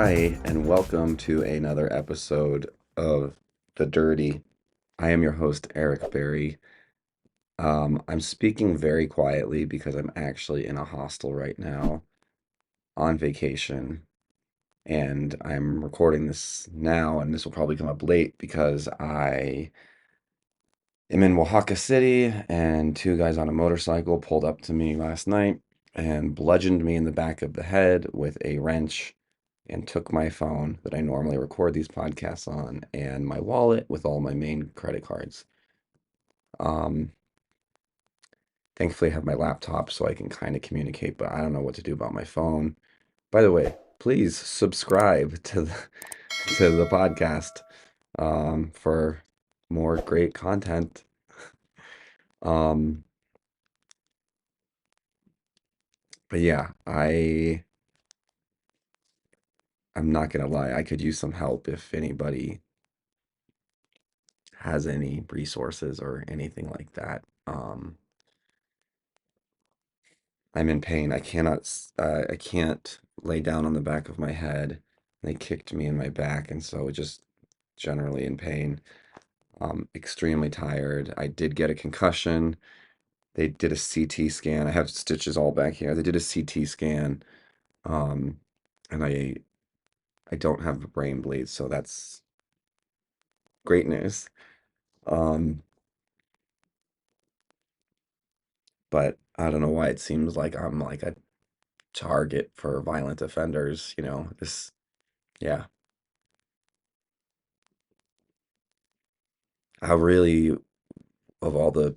Hi, and welcome to another episode of The Dirty. I am your host, Eric Berry. I'm speaking very quietly because I'm actually in a hostel right now on vacation, and I'm recording this now, and this will probably come up late because I am in Oaxaca City, and two guys on a motorcycle pulled up to me last night and bludgeoned me in the back of the head with a wrench and took my phone that I normally record these podcasts on and my wallet with all my main credit cards. Um, Thankfully, I have my laptop so I can kind of communicate, but I don't know what to do about my phone. By the way, please subscribe to the podcast for more great content. Um, but yeah, I'm not gonna lie, I could use some help if anybody has any resources or anything like that. I'm in pain. I can't lay down on the back of my head. They kicked me in my back, and so just generally in pain. Extremely tired. I did get a concussion. They did a CT scan. I have stitches all back here. They did a CT scan, um, and I don't have a brain bleed, so that's great news. Um, but I don't know why it seems like I'm like a target for violent offenders. Yeah. How really, of all the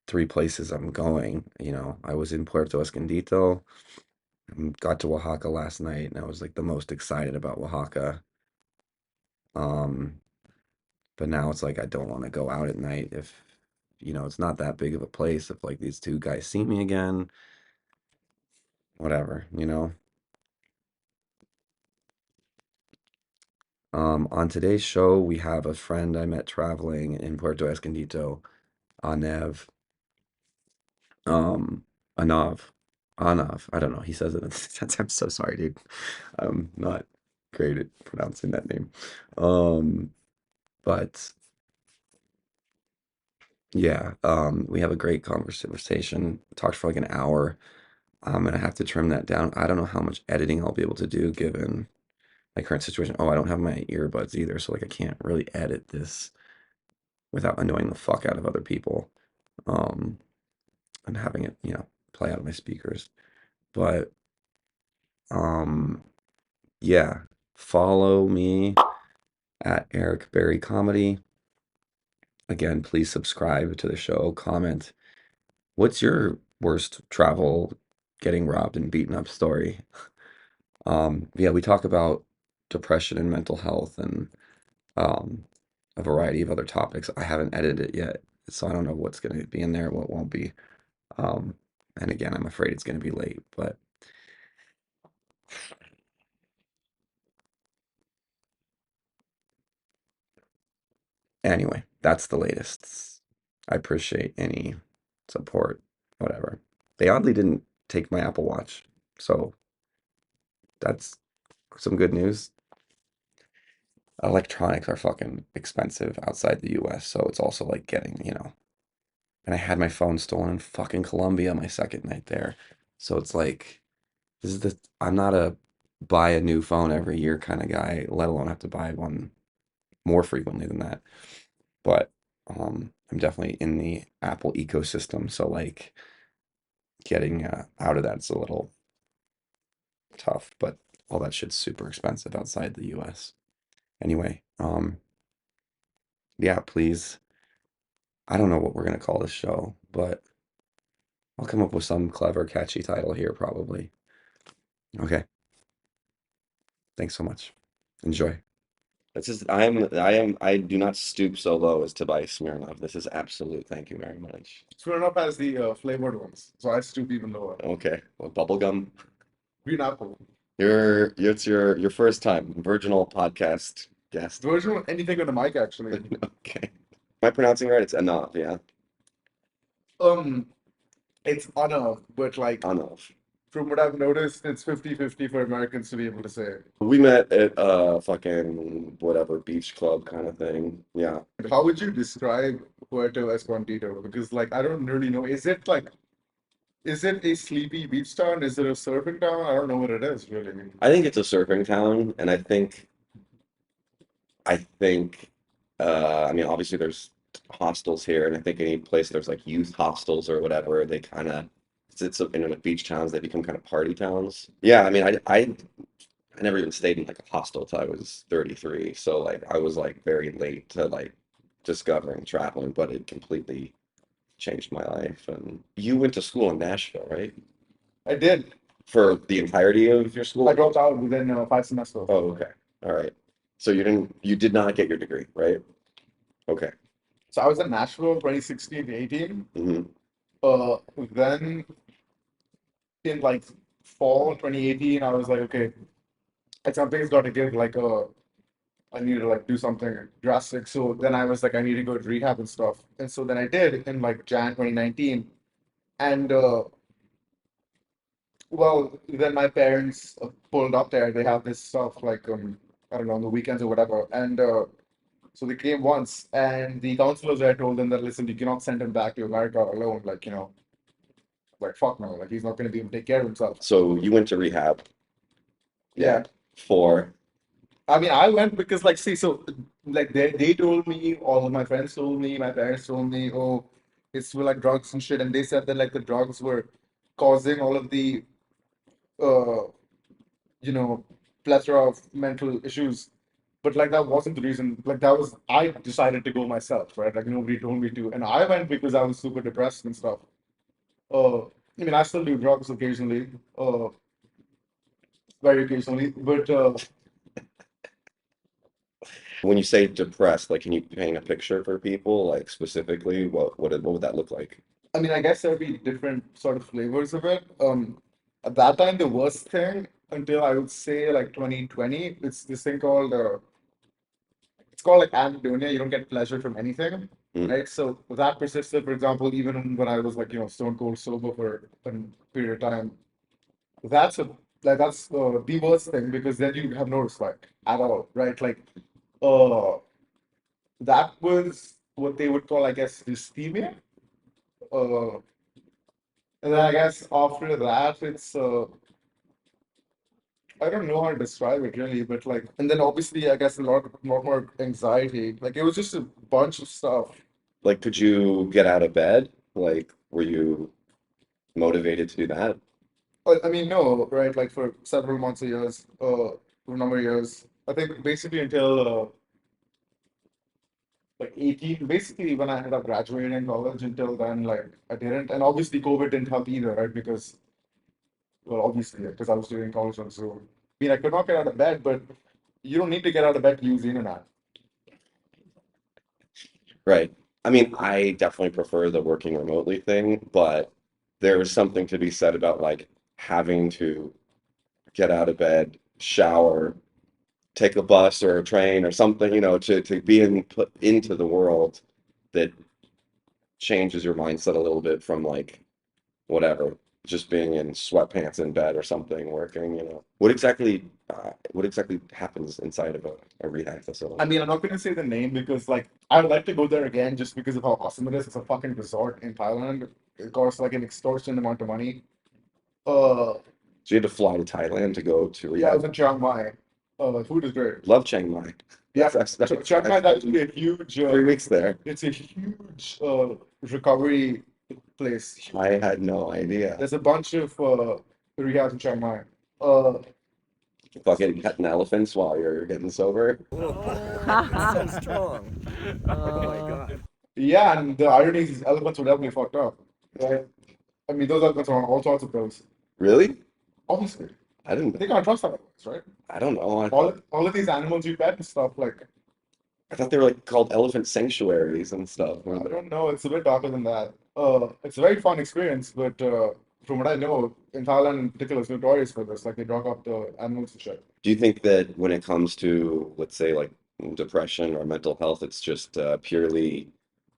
three places I'm going. I was in Puerto Escondido, got to Oaxaca last night, and I was like the most excited about Oaxaca. Um, but now it's like I don't want to go out at night if, it's not that big of a place. If like these two guys see me again, whatever. On today's show, we have a friend I met traveling in Puerto Escondido, Anev, um, Anav, Anav. I don't know. He says it. I'm so sorry, dude. I'm not great at pronouncing that name. Um, but yeah, we have a great conversation. Talked for like an hour. I'm gonna have to trim that down. I don't know how much editing I'll be able to do given my current situation. Oh, I don't have my earbuds either, so like I can't really edit this without annoying the fuck out of other people. Um, and having it, play out of my speakers. But um, yeah, follow me at Eric Berry Comedy. Again, please subscribe to the show, comment. What's your worst travel getting robbed and beaten up story? Yeah, we talk about depression and mental health and um, a variety of other topics. I haven't edited it yet, so I don't know what's going to be in there, what won't be. Um, and again, I'm afraid it's going to be late, but anyway, that's the latest. I appreciate any support, whatever. They oddly didn't take my Apple Watch, so that's some good news. Electronics are fucking expensive outside the US, so it's also like getting. And I had my phone stolen in fucking Colombia my second night there. So it's like I'm not a buy a new phone every year kind of guy, let alone have to buy one more frequently than that. But I'm definitely in the Apple ecosystem, so like getting out of that's a little tough, but all that shit's super expensive outside the US. Anyway, yeah, please. I don't know what we're gonna call this show, but I'll come up with some clever, catchy title here probably. Okay, thanks so much. Enjoy. I do not stoop so low as to buy Smirnoff. This is absolute. Thank you very much. Smirnoff has the flavored ones, so I stoop even lower. Okay, well, bubblegum. Green apple. It's your first time, virginal podcast guest. Version anything on the mic actually. Okay. Am I pronouncing right? It's enough, yeah. Um, it's Anna, but like Enough. from what I've noticed, it's 50-50 for Americans to be able to say. We met at a fucking whatever beach club kind of thing. Yeah. How would you describe Puerto Escondido? Because like I don't really know. Is it a sleepy beach town? Is it a surfing town? I don't know what it is really. I think it's a surfing town, and I think I mean obviously there's hostels here, and I think any place there's like youth hostels or whatever, they kind of it's in the beach towns, they become kind of party towns. Yeah, I mean I never even stayed in like a hostel till I was 33. So like I was like very late to like discovering traveling, but it completely changed my life. And you went to school in Nashville, right? I did. For the entirety of your I school? dropped out within 5 semesters. Oh, okay. All right. So you did not get your degree, right? Okay. So I was in Nashville 2016 to 18. Hmm. Then in like fall 2018, I was like, okay, like something's got to give. I need to like do something drastic. So then I was like, I need to go to rehab and stuff. And so then I did in like Jan 2019. And well, then my parents pulled up there. They have this stuff like I don't know, on the weekends or whatever. And so they came once, and the counselors there told them that listen, you cannot send him back to America alone. Like like fuck no, like he's not going to be able to take care of himself. So you went to rehab, yeah, Yeah. for I mean, I went because like see, so like they told me, all of my friends told me, my parents told me, oh, it's for like drugs and shit, and they said that like the drugs were causing all of the uh you know plethora of mental issues. But like that wasn't the reason. Like that was I decided to go myself, right? Like nobody told me to, and I went because I was super depressed and stuff. I mean, I still do drugs occasionally, very occasionally, but when you say depressed, like can you paint a picture for people, like specifically what would that look like? I mean, I guess there'd be different sort of flavors of it. At that time, the worst thing until I would say like 2020, it's this thing called it's called like anhedonia. You don't get pleasure from anything, Mm. right? So that persisted, for example, even when I was like stone cold sober for a period of time. That's a that's the worst thing because then you have no respect at all, right? Like, uh, that was what they would call, I guess, dysthymia. Uh, and then I guess after that, it's I don't know how to describe it really, but like, and then obviously, I guess lot more anxiety. Like, it was just a bunch of stuff. Like could you get out of bed? Like were you motivated to do that? I mean, no, right? Like for several months or years, for a number of years. I think basically until like 18, basically when I ended up graduating in college. Until then, like I didn't, and obviously COVID didn't help either, right? Because well, obviously because I was doing college on Zoom. I mean, I could not get out of bed, but you don't need to get out of bed to use the internet. Right. I mean, I definitely prefer the working remotely thing, but there is something to be said about like having to get out of bed, shower, take a bus or a train or something, to be put into the world that changes your mindset a little bit from like whatever, just being in sweatpants in bed or something, working. What exactly happens inside of a rehab I facility? mean, I'm not going to say the name because, like, I would like to go there again just because of how awesome it is. It's a fucking resort in Thailand. It costs like an extortionate amount of money. Uh, So you had to fly to Thailand to go to yeah, I was rehab. in Chiang Mai. Food is great. Love Chiang Mai. Yeah, Chiang Mai is I've actually been a huge. 3 weeks there. It's a huge recovery place. I had no idea. There's a bunch of rehabs in Chiang Mai. Uh, Fucking cutting elephants while you're getting sober. So strong. Oh my God. yeah, and the irony is, elephants were definitely fucked up. Right? I mean, those elephants are on all sorts of pills. Really? Obviously, I didn't. they can't trust elephants, right? I don't know. All of these animals you pet and stuff, like I thought they were like called elephant sanctuaries and stuff. I don't know, it's a bit darker than that. It's a very fun experience, but from what I know, in Thailand in particular, it's notorious for this. Like they drug up the animals and shit. Do you think that when it comes to, let's say, like depression or mental health, it's just purely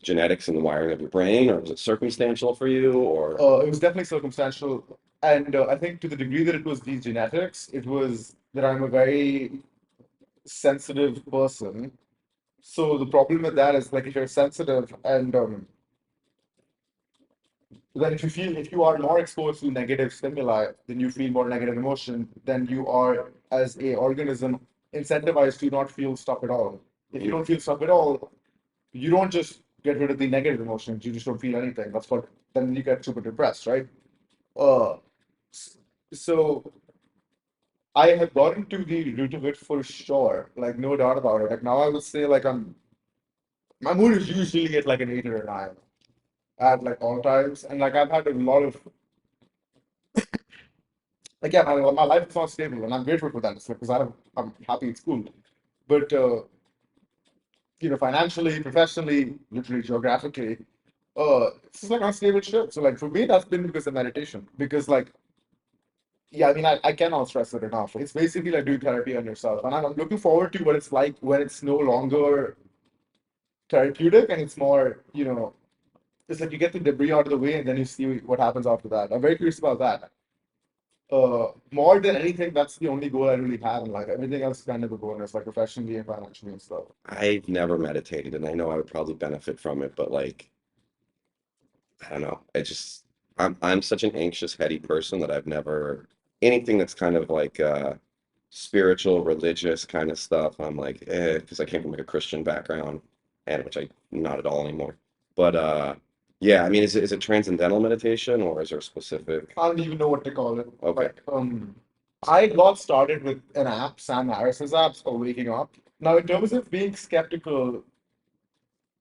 genetics and the wiring of your brain, or is it circumstantial for you, or? It was definitely circumstantial. And I think to the degree that it was these genetics, it was that I'm a very sensitive person. So the problem with that is like if you're sensitive and then if you are more exposed to negative stimuli, then you feel more negative emotion, then you are as a organism incentivized to not feel stuff at all. If you don't feel stuff at all, you don't just get rid of the negative emotions, you just don't feel anything. That's what then you get super depressed, right? Uh s- so I have gotten to the root of it for sure, like no doubt about it. Like now I would say like my mood is usually at like an 8 or a 9 at like all times. And like I've had a lot of like yeah, my life is not stable and I'm grateful for that. It's because I'm happy it's cool. But financially, professionally, literally geographically, it's just like unstable shit. So like for me that's been because of meditation. Because like yeah, I mean I cannot stress it enough. It's basically like doing therapy on yourself. And I'm looking forward to what it's like when it's no longer therapeutic and it's more, it's like you get the debris out of the way and then you see what happens after that. I'm very curious about that. More than anything, that's the only goal I really have in life. Everything else is kind of a bonus, like professionally and financially and stuff. I've never meditated and I know I would probably benefit from it, but like I don't know. I'm such an anxious, heady person that I've never anything that's kind of like spiritual, religious kind of stuff. I'm like, because I came from like a Christian background, and which I not at all anymore. But yeah, I mean, is it transcendental meditation or is there a specific? I don't even know what to call it. Okay, Like, I got started with an app, Sam Harris's apps for waking up. Now, in terms of being skeptical,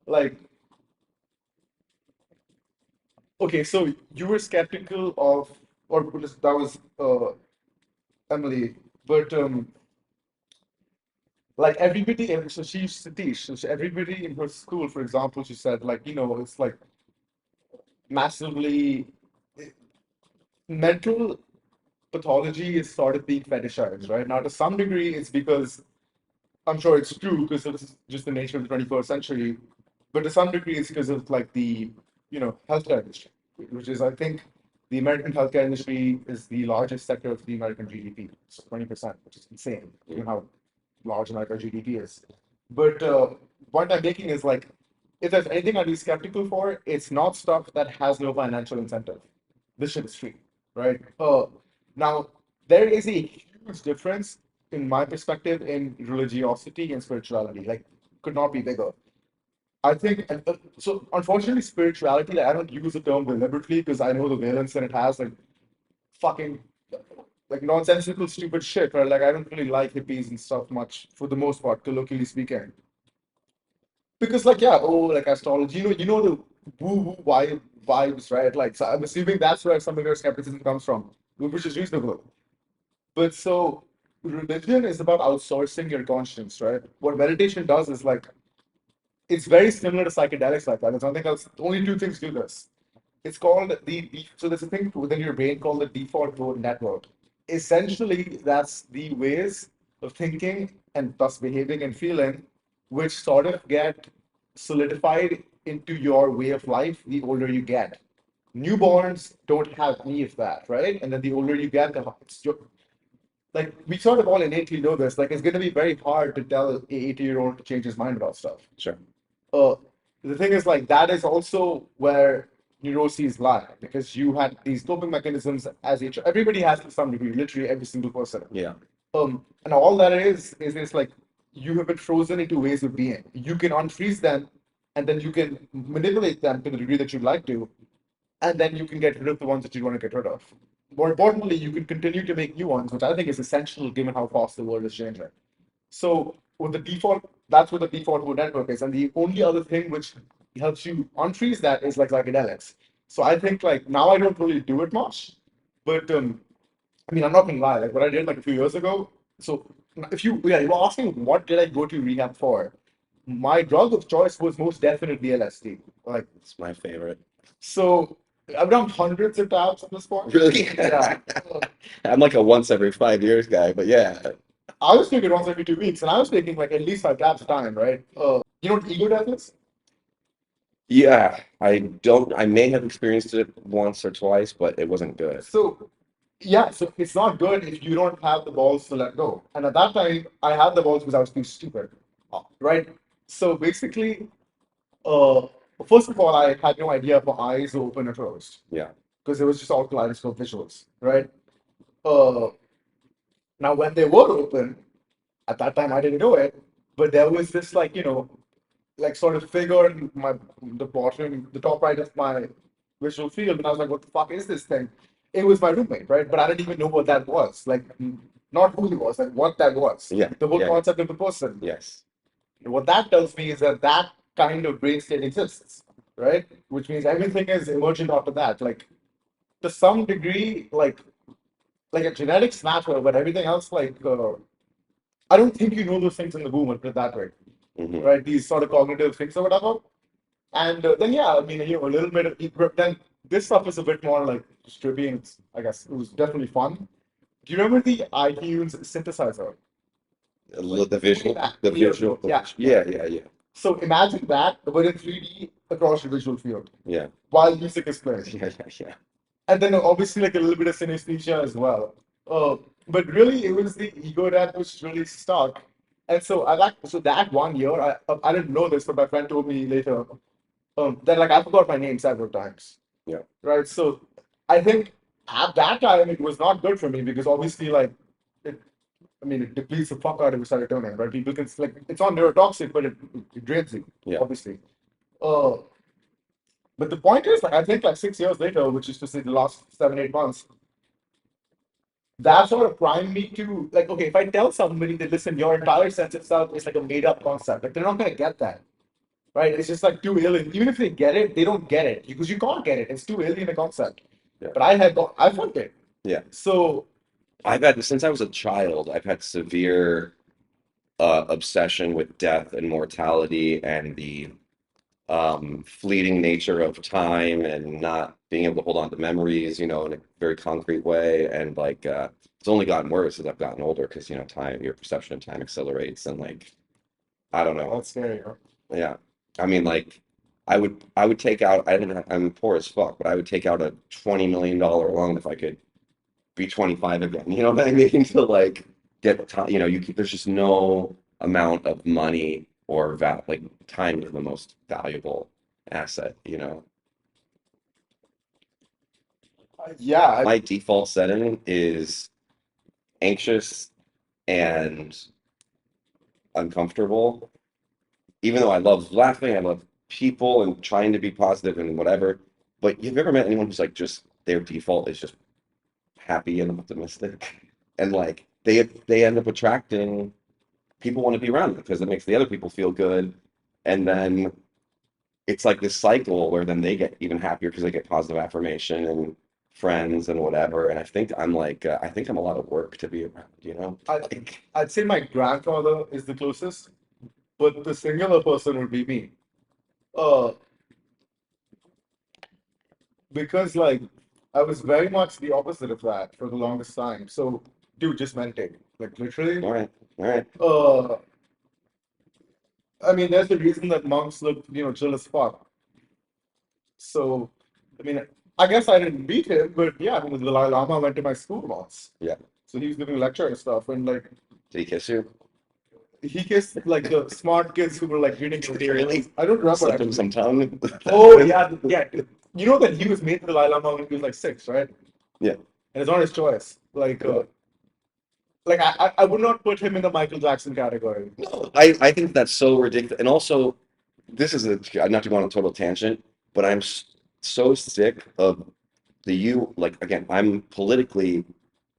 like, okay, so you were skeptical of, or that was Emily, but like everybody, so she used to teach. So everybody in her school, for example, she said, like, it's like massively mental pathology is sort of being fetishized, right? Now, to some degree, it's because I'm sure it's true because it's just the nature of the 21st century, but to some degree, it's because of like the healthcare industry, which is I think the American healthcare industry is the largest sector of the American GDP. It's 20%, which is insane, given how large American GDP is. But point I'm making is like, if there's anything I'd be skeptical for, it's not stuff that has no financial incentive. This shit is free, right? Now there is a huge difference in my perspective in religiosity and spirituality. Like, could not be bigger. I think so. Unfortunately, spirituality. Like, I don't use the term deliberately because I know the valence that it has. Like fucking like nonsensical, stupid shit. Right? Like I don't really like hippies and stuff much for the most part, colloquially speaking. Because like yeah, oh like astrology. You know the woo woo vibes, right? Like so I'm assuming that's where some of your skepticism comes from, which is reasonable. But so religion is about outsourcing your conscience, right? What meditation does is like it's very similar to psychedelics like that. There's nothing else. Only two things do this. It's called so there's a thing within your brain called the default mode network. Essentially, that's the ways of thinking and thus behaving and feeling, which sort of get solidified into your way of life the older you get. Newborns don't have any of that, right? And then the older you get, like we sort of all innately know this. Like it's going to be very hard to tell a 80-year-old to change his mind about stuff. sure. uh, the thing is like that is also where neuroses lie because you had these coping mechanisms as each everybody has to some degree, literally every single person. Yeah. And all that is it's like you have been frozen into ways of being. You can unfreeze them, and then you can manipulate them to the degree that you'd like to, and then you can get rid of the ones that you want to get rid of. More importantly, you can continue to make new ones, which I think is essential given how fast the world is changing. So with the default, that's what the default mode network is. And the only other thing which helps you unfreeze that is like psychedelics. So I think like now I don't really do it much, but I mean I'm not gonna lie, like what I did like a few years ago. So if you were asking what did I go to rehab for, my drug of choice was most definitely LSD. Like It's my favorite. so I've done hundreds of tabs at this point. Really? Yeah. I'm like a once every 5 years guy, but yeah. I was taking it once every 2 weeks, and I was taking like at least 5 tabs a time, right? You know what ego death is? Yeah, I don't, I may have experienced it once or twice, but it wasn't good. So yeah, so it's not good if you don't have the balls to let go. And at that time, I had the balls because I was being stupid, right? So basically, uh, first of all, I had no idea if my eyes were open or closed Yeah. because it was just all kaleidoscope visuals, right? Uh, Now, when they were open, at that time I didn't know it, but there was this like sort of figure in the top right of my visual field, and I was like, "What the fuck is this thing?" It was my roommate, right? But I didn't even know what that was. Like, not who he was, like what that was. Yeah. The whole Yeah. concept of the person. Yes. What that tells me is that that kind of brain state exists, right? Which means everything is emergent after that. Like to some degree, like a genetics matter, but everything else, I don't think you know those things in the womb, put it that way, Hmm. right? These sort of cognitive things or whatever. And then, yeah, I mean, a little bit of, then this stuff is a bit more like trippy and I guess it was definitely fun. Do you remember the iTunes synthesizer? Like The way visual, back, the years visual, ago. Yeah, yeah. yeah, yeah, yeah, So imagine that, but in 3D across your visual field yeah, while music is playing. yeah, yeah, yeah. And then obviously like a little bit of synesthesia as well. But really, it was the ego that was really stuck. And so so that 1 year, I didn't know this, but my friend told me later that like I forgot my name several times, Yeah. right? So I think at that time it was not good for me because obviously it, I mean it depletes the fuck out of your serotonin, right? People can like it's not neurotoxic, but it drains you, Yeah. obviously. Uh, but the point is, like I think like 6 years later, which is to say the last 7 8 months, that sort of primed me to like, okay, if I tell somebody that listen, your entire sense of self is like a made up concept, like they're not gonna get that, right? It's just like too alien. Even if they get it, they don't get it because you can't get it. It's too alien a concept. Yeah. But I felt it. Yeah. So I've had, since I was a child, I've had severe obsession with death and mortality and the fleeting nature of time and not being able to hold on to memories, in a very concrete way. And like, it's only gotten worse as I've gotten older because, time, your perception of time accelerates and like, I don't know. that's scary. Huh? Yeah. I mean, like, I would take out, I'm poor as fuck, but I would take out a $20 million loan if I could be 25 again. You know what I mean? To like get time, there's just no amount of money or like time is the most valuable asset. Yeah, My default setting is anxious and uncomfortable, even though I love laughing, I love people and trying to be positive and whatever. But you've ever met anyone who's like just their default is just happy and optimistic, and like they end up attracting people want to be around them because it makes the other people feel good, and then it's like this cycle where then they get even happier because they get positive affirmation and friends and whatever. And I think I think I'm a lot of work to be around. I, Like, I'd say my grandfather is the closest, but the singular person would be me. Uh, because like I was very much the opposite of that for the longest time. So, dude, just meditate, like literally. all right, all right, Uh, I mean, there's the reason that monks look, chill as fuck. So, I mean, I guess I didn't beat him, but yeah, I mean, the Dalai Lama went to my school once. yeah. So he was giving a lecture and stuff, and like Did he kiss you? he kissed like the smart kids who were like reading Really? I don't remember Slipped him actually. some tongue? Oh yeah, yeah. You know that he was made the Dalai Lama when he was like 6, right? Yeah. And it's not his choice. Like I would not put him in the Michael Jackson category. No, I think that's so ridiculous. And also, this is not to go on a total tangent, but I'm so sick of like, again, I'm politically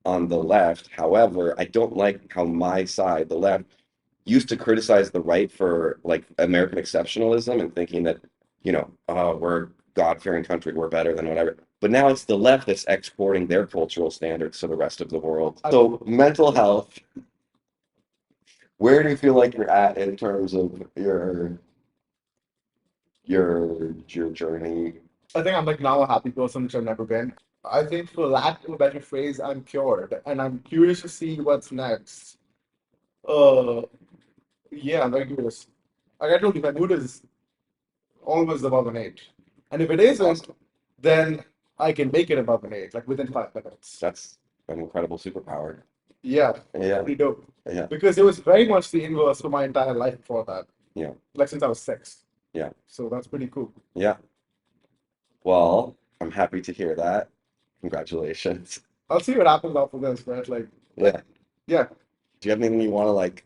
on the left. However, I don't like how my side, the left, used to criticize the right for like American exceptionalism and thinking that, we're God-fearing country, we're better than whatever. But now it's the left that's exporting their cultural standards to the rest of the world. So mental health, where do you feel like you're at in terms of your journey? I think I'm like now a happy person, which I've never been. I think for lack of a better phrase, I'm cured, and I'm curious to see what's next. Uh, yeah, I'm very curious. Like I told you, my mood is always above an 8, and if it isn't, then I can make it above an 8, like within 5 minutes. That's an incredible superpower. Yeah, Yeah, pretty dope. yeah, Because it was very much the inverse for my entire life before that. yeah, Like since I was 6. yeah, So that's pretty cool. yeah. Well, I'm happy to hear that. Congratulations. I'll see what happens after this, right? Yeah. Yeah. Do you have anything you want to like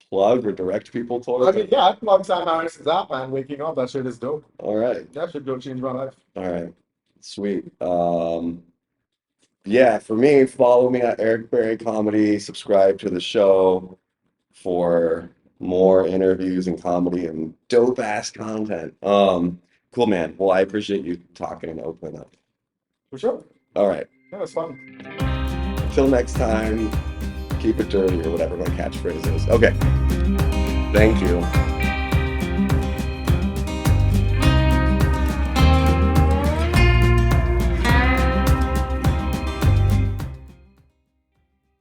plug or direct people I towards? mean, yeah, I plug Sam Harris's app, man. Waking up, that shit is dope. All right. That should go change my life. All right. Sweet. Yeah, for me, follow me at Eric Berry Comedy, subscribe to the show for more interviews and comedy and dope ass content. Cool, man. Well, I appreciate you talking and opening up. For sure. All right. Yeah, it's fun. Till next time, keep it dirty or whatever my catchphrase is. Okay. Thank you.